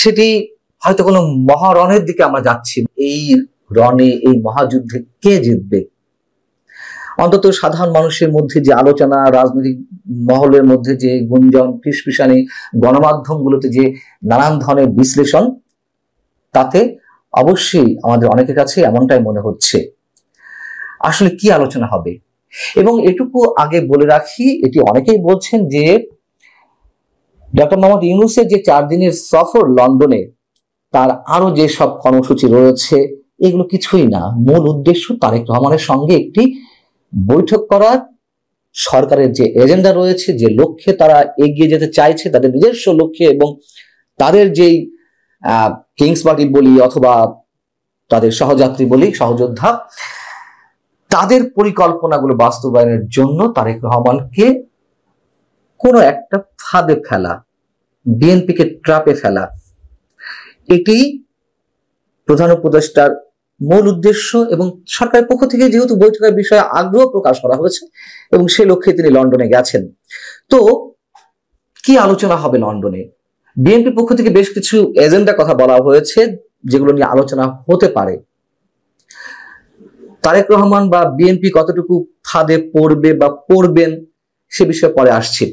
সেটি হয়তো কোনো মহারণের দিকে আমরা যাচ্ছি। এই রণে, এই মহাযুদ্ধে কে জিতবে? অন্তত সাধারণ মানুষের মধ্যে যে আলোচনা, রাজনৈতিক মহলের মধ্যে যে গুঞ্জন, ফিসফিসানি, গণমাধ্যমগুলোতে যে নানান ধরনের বিশ্লেষণ, তাতে অবশ্যই আমাদের অনেকের কাছে এমনটাই মনে হচ্ছে। আসলে কি আলোচনা হবে? এবং এটুকু আগে বলে রাখি, এটি অনেকেই বলছেন যে ডক্টর মোহাম্মদ ইউনূসের যে 4 দিনের সফর লন্ডনে, তার আরো যে সব কর্মসূচি রয়েছে, এগুলো কিছুই না। মূল উদ্দেশ্য তারেক রহমানের সঙ্গে একটি বৈঠক করা, সরকারের যে এজেন্ডা রয়েছে, যে লক্ষ্যে তারা এগিয়ে যেতে চাইছে, তাদের নিজস্ব লক্ষ্যে, এবং তাদের যেই কিংস পার্টি বলি অথবা তাদের সহযাত্রী বলি, সহযোদ্ধা, তাদের পরিকল্পনাগুলো বাস্তবায়নের জন্য তারেক রহমানকে কোনো একটা ফাঁদে ফেলা, বিএনপিকে ট্র্যাপে ফেলা, এটি প্রধান উপদেষ্টার মূল উদ্দেশ্য। এবং সরকারের পক্ষ থেকে যেহেতু বৈঠকের বিষয়ে আগ্রহ প্রকাশ করা হয়েছে এবং সে লক্ষ্যে তিনি লন্ডনে গেছেন, তো কি আলোচনা হবে লন্ডনে? বিএনপির পক্ষ থেকে বেশ কিছু এজেন্ডা কথা বলা হয়েছে, যেগুলো নিয়ে আলোচনা হতে পারে। তারেক রহমান বা বিএনপি কতটুকু ফাঁদে পড়বে বা পড়বেন সে বিষয়ে পরে আসছে।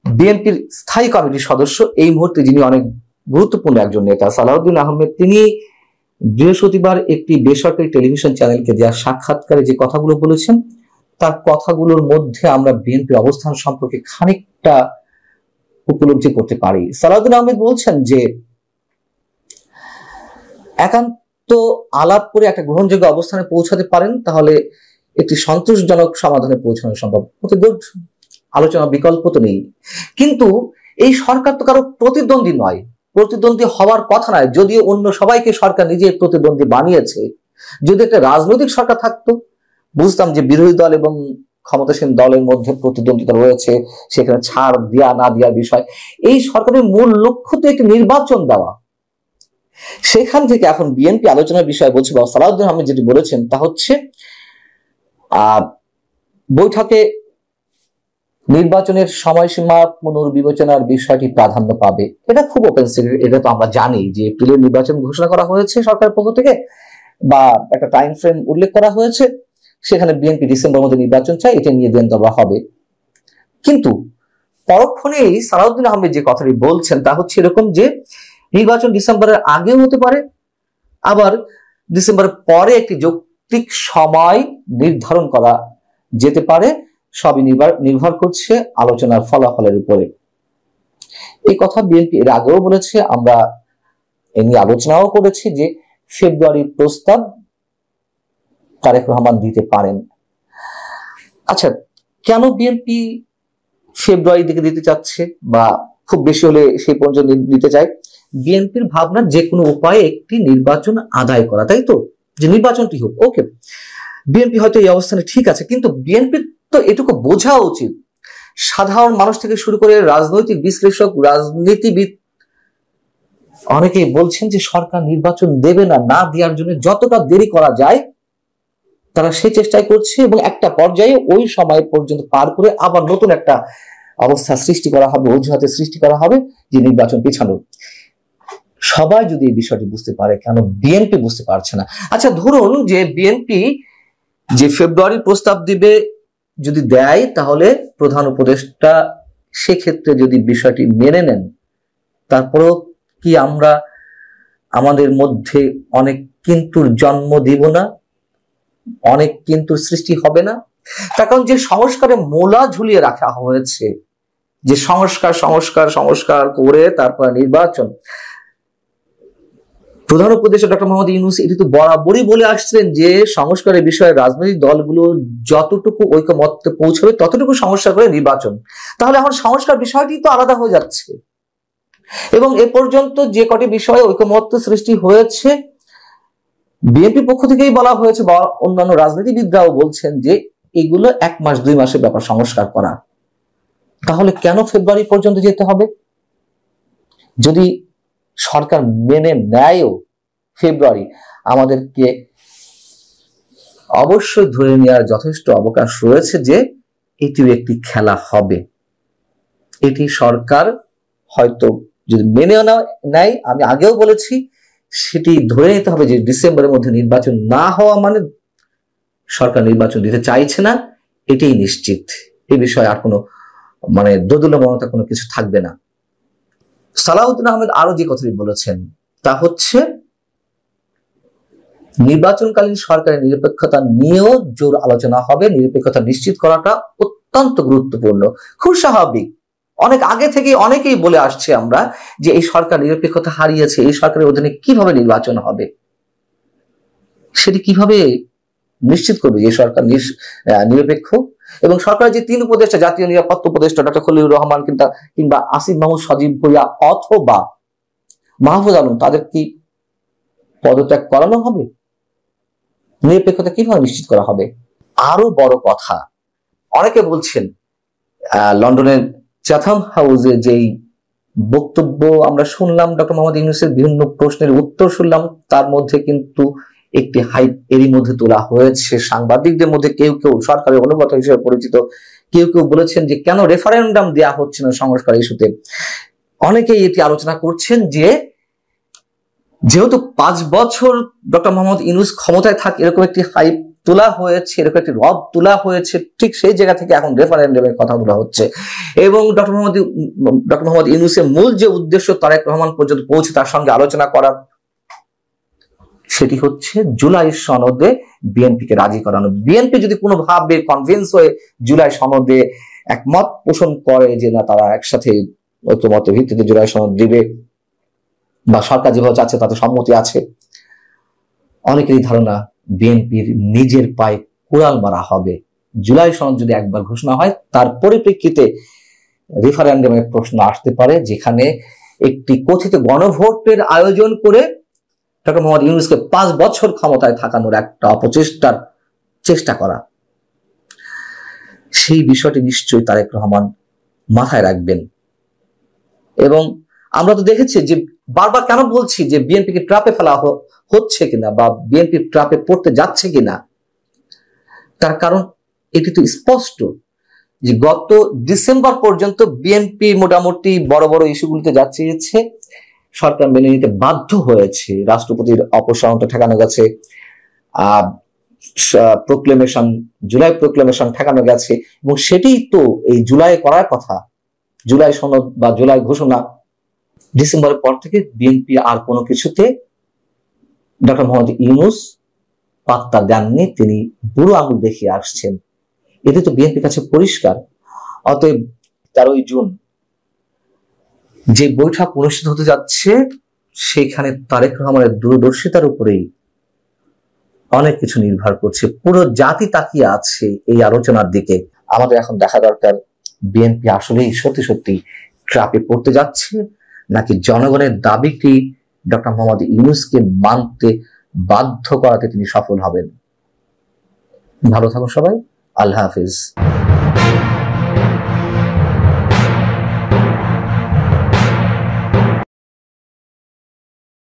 বিএনপির স্থায়ী কমিটির সদস্য, এই মুহূর্তে যিনি অনেক গুরুত্বপূর্ণ একজন নেতা, সালাউদ্দিন আহমেদ, তিনি বৃহস্পতিবার একটি বেসরকারি টেলিভিশন চ্যানেলকে দেওয়া সাক্ষাৎকারে যে কথাগুলো বলেছেন, তার কথাগুলোর মধ্যে আমরা বিএনপির অবস্থান সম্পর্কে খানিকটা উপলব্ধি করতে পারি। সালাউদ্দিন আহমেদ বলছেন যে একান্ত আলাপ করে একটা গ্রহণযোগ্য অবস্থানে পৌঁছাতে পারেন, তাহলে একটি সন্তোষজনক সমাধানে পৌঁছানো সম্ভব। ওকে, গুড, আলোচনা বিকল্প তো নেই। কিন্তু এই সরকার তো কারো প্রতিদ্বন্দ্বী নয়, প্রতিদ্বন্দ্বী হওয়ার কথা নয়। যদিও অন্য সবাইকে সরকার নিজে প্রতিদ্বন্দ্বী বানিয়েছে, যদি একটা রাজনৈতিক সরকার থাকতো বুঝতাম যে বিরোধী দল এবং ক্ষমতাসীন দলের মধ্যে প্রতিদ্বন্দ্বিতা রয়েছে, সেখানে ছাড় দেওয়া না দেওয়ার বিষয়। এই সরকারের মূল লক্ষ্য তো একটি নির্বাচন দেওয়া। সেখান থেকে এখন বিএনপি আলোচনার বিষয় বলছে, বা সালাউদ্দিন আহমেদ যেটি বলেছেন তা হচ্ছে বৈঠকে নির্বাচনের সময়সীমা পুনর্বিবেচনার বিষয়টি প্রাধান্য পাবে। এটা খুব ওপেন সিক্রেট, এটা তো আমরা জানি যে এপ্রিলের নির্বাচন ঘোষণা করা হয়েছে সরকারের পক্ষ থেকে, বা একটা টাইম ফ্রেম উল্লেখ করা হয়েছে, সেখানে বিএনপি ডিসেম্বর মধ্যে নির্বাচন চায়, এটা নিয়ে দেন দরবার হবে। কিন্তু পরক্ষণেই সালাউদ্দিন আহমেদ যে কথাটি বলছেন তা হচ্ছে এরকম যে নির্বাচন ডিসেম্বরের আগেও হতে পারে, আবার ডিসেম্বরের পরে একটি যৌক্তিক সময় নির্ধারণ করা যেতে পারে। সবই নির্ভর করছে আলোচনার ফলাফলের উপরে। এই কথা বিএনপি এর আগেও বলেছে, আমরা এ নিয়ে আলোচনাও করেছি যে ফেব্রুয়ারির প্রস্তাব তারেক রহমান দিতে পারেন। আচ্ছা, কেন বিএনপি ফেব্রুয়ারির দিকে দিতে চাচ্ছে, বা খুব বেশি হলে সেই পর্যন্ত দিতে চায়? বিএনপির ভাবনা যে কোনো উপায়ে একটি নির্বাচন আদায় করা, তাই তো, যে নির্বাচনটি হোক। ওকে, বিএনপি হয়তো এই অবস্থানে ঠিক আছে, কিন্তু বিএনপির তো এটুকু বোঝা উচিত, সাধারণ মানুষ থেকে শুরু করে রাজনৈতিক বিশ্লেষক, রাজনীতিবিদ অনেকেই বলছেন যে সরকার নির্বাচন দেবে না, না দেওয়ার জন্য যতটা দেরি করা যায় তারা সেই চেষ্টাই করছে, এবং একটা পর্যায়ে ওই সময় পর্যন্ত পার করে আবার নতুন একটা অবস্থা সৃষ্টি করা হবে, অজুহাতে সৃষ্টি করা হবে যে নির্বাচন পেছানো। সবাই যদি এই বিষয়টি বুঝতে পারে, কেন বিএনপি বুঝতে পারছে না? আচ্ছা, ধরুন যে বিএনপি যে ফেব্রুয়ারি প্রস্তাব দিবে, যদি দেয়, তাহলে প্রধান উপদেষ্টা সেক্ষেত্রে যদি বিষয়টি মেনে নেন, তারপরেও কি আমরা আমাদের মধ্যে অনেক কিন্তুর জন্ম দিব না, অনেক কিন্তুর সৃষ্টি হবে না? তার কারণ যে সংস্কারে মোলা ঝুলিয়ে রাখা হয়েছে, যে সংস্কার সংস্কার সংস্কার করে তারপর নির্বাচন, প্রধান উপদেষ্টা ডক্টর মোহাম্মদ ইউনূস এটি তো বরাবরই বলে আসছিলেন যে সংস্কারের বিষয়ে রাজনৈতিক দলগুলো যতটুকু ঐকমত্যে পৌঁছাবে ততটুকু সংস্কার করে নির্বাচন। তাহলে এখন সংস্কার বিষয়টি তো আলাদা হয়ে যাচ্ছে, এবং এ পর্যন্ত যে কটি বিষয়ে ঐকমত্য সৃষ্টি হয়েছে, বিএনপি পক্ষ থেকেই বলা হয়েছে বা অন্যান্য রাজনীতিবিদরাও বলছেন যে এগুলো 1 মাস 2 মাসের ব্যাপার সংস্কার করা। তাহলে কেন ফেব্রুয়ারি পর্যন্ত যেতে হবে? যদি সরকার মেনে নেয়ও ফেব্রুয়ারি, আমাদেরকে অবশ্যই ধরে নেওয়ার যথেষ্ট অবকাশ রয়েছে যে এটিও একটি খেলা হবে। এটি সরকার হয়তো যদি মেনে নেয়, আমি আগেও বলেছি, সেটি ধরে নিতে হবে যে ডিসেম্বরের মধ্যে নির্বাচন না হওয়া মানে সরকার নির্বাচন দিতে চাইছে না, এটাই নিশ্চিত। এই বিষয়ে আর কোনো দোদুল্যমনতা কোনো কিছু থাকবে না। সালাউদ্দিন আহমেদ আরো যে কথাটি বলেছেন তা হচ্ছে, নির্বাচনকালীন সরকারের নিরপেক্ষতা নিয়েও জোর আলোচনা হবে। নিরপেক্ষতা নিশ্চিত করাটা অত্যন্ত গুরুত্বপূর্ণ। খুব স্বাভাবিক, অনেক আগে থেকে অনেকেই বলে আসছে আমরা যে এই সরকার নিরপেক্ষতা হারিয়েছে, এই সরকারের অধীনে কিভাবে নির্বাচন হবে, সেটি কিভাবে নিশ্চিত করবে যে সরকার নিরপেক্ষ। এবং সরকারের যে 3 উপদেষ্টা, জাতীয় নিরাপত্তা উপদেষ্টা ডক্টর খলিলুর রহমান কিংবা আসিফ মাহমুদ সজীব ভুঁইয়া অথবা মাহফুজ আলম, তাদের কি পদত্যাগ করানো হবে? নিরপেক্ষতা কিভাবে নিশ্চিত করা হবে? আরো বড় কথা, অনেকে বলছেন লন্ডনের চ্যাথাম হাউসে যেই বক্তব্য আমরা শুনলাম, ডক্টর মোহাম্মদ ইউনূসের বিভিন্ন প্রশ্নের উত্তর শুনলাম, তার মধ্যে কিন্তু একটি হাইপ এরই মধ্যে তোলা হয়েছে। সাংবাদিকদের মধ্যে কেউ কেউ, সরকারের অনুগত হিসেবে পরিচিত কেউ কেউ বলেছেন যে কেন রেফারেন্ডাম দেওয়া হচ্ছে না সংস্কার ইস্যুতে। অনেকেই এটি আলোচনা করছেন যে যেহেতু 5 বছর ডক্টর মোহাম্মদ ইউনূস ক্ষমতায় থাকে, এরকম একটি হাইপ তোলা হয়েছে, এরকম একটি রব তোলা হয়েছে, ঠিক সেই জায়গা থেকে এখন রেফারেন্ডামের কথা তোলা হচ্ছে। এবং ডক্টর মোহাম্মদ ইউনূসের মূল যে উদ্দেশ্য তারেক রহমান পর্যন্ত পৌঁছে তার সঙ্গে আলোচনা করার, সেটি হচ্ছে জুলাই সনদে বিএনপিকে রাজি করানো। বিএনপি যদি কোনোভাবে কনভিন্স হয়ে জুলাই সনদে একমত পোষণ করে যে না, তারা একসাথে ঐক্যমতের ভিত্তিতে জুলাই সনদ দিবে, বা সরকার যেভাবে চাচ্ছে তাতে সম্মতি আছে, অনেকেরই ধারণা বিএনপির নিজের পায়ে কুড়াল মারা হবে। জুলাই সনদ যদি একবার ঘোষণা হয়, তার পরিপ্রেক্ষিতে রেফারেন্ডামের প্রশ্ন আসতে পারে, যেখানে একটি কথিত গণভোটের আয়োজন করে ডক্টর মোহাম্মদ ইউনূসকে 5 বছর ক্ষমতায় থাকানোর একটা অপচেষ্টার চেষ্টা করা। সেই বিষয়টি নিশ্চয়ই তারেক রহমান মাথায় রাখবেন। এবং আমরা তো দেখেছি যে বারবার কেন বলছি যে বিএনপিকে ট্র্যাপে ফেলা হচ্ছে কিনা বা বিএনপি ট্র্যাপে পড়তে যাচ্ছে কিনা, তার কারণ এটি তো স্পষ্ট যে গত ডিসেম্বর পর্যন্ত বিএনপি মোটামুটি বড় বড় ইস্যুগুলিতে যা চেয়েছে সরকার মেনে নিতে বাধ্য হয়েছে। রাষ্ট্রপতির অপসারণটা ঠেকানো গেছে, প্রোক্লেমেশন, জুলাই প্রোক্লেমেশন ঠেকানো গেছে, এবং সেটি তো এই জুলাই করার কথা, জুলাই সনদ বা জুলাই ঘোষণা। ডিসেম্বরের পর থেকে বিএনপি আর কোনো কিছুতে ডক্টর মোহাম্মদ ইউনূস পাত্তা দেননি, তিনি বুড়ো আঙুল দেখিয়ে আসছেন। এতে তো বিএনপির কাছে পরিষ্কার। অতএব 13ই জুন যে বৈঠক অনুষ্ঠিত হতে যাচ্ছে, সেখানে তারেক রহমানের দূরদর্শিতার উপরেই অনেক কিছু নির্ভর করছে। পুরো জাতি তাকিয়ে আছে এই আলোচনার দিকে। আমাদের এখন দেখা দরকার বিএনপি আসলেই সত্যি সত্যি ট্র্যাপে পড়তে যাচ্ছে, নাকি জনগণের দাবিটি ডক্টর মোহাম্মদ ইউনূসকে মানতে বাধ্য করাতে তিনি সফল হবেন। ভালো থাকুন সবাই, আল্লাহ হাফিজ।